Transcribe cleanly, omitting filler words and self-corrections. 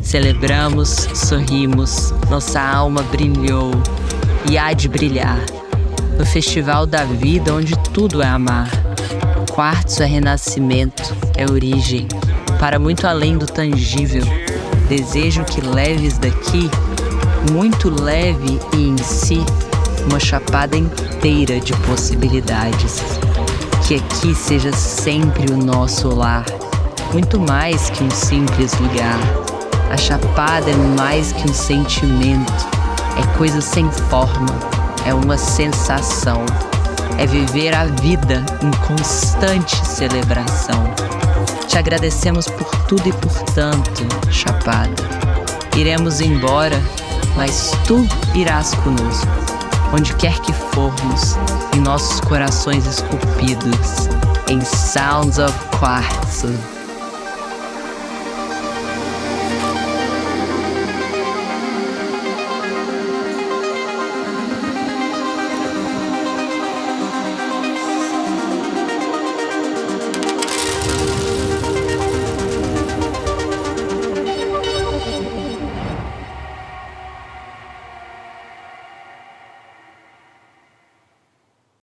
Celebramos, sorrimos, nossa alma brilhou e há de brilhar. No festival da vida onde tudo é amar. Quartzo é renascimento, é origem, para muito além do tangível. Desejo que leves daqui, muito leve e em si, uma chapada inteira de possibilidades. Que aqui seja sempre o nosso lar, muito mais que um simples lugar. A chapada é mais que um sentimento, é coisa sem forma, é uma sensação. É viver a vida em constante celebração. Te agradecemos por tudo e por tanto, Chapada. Iremos embora, mas tu irás conosco. Onde quer que formos, em nossos corações esculpidos, em Sounds of Quartzo.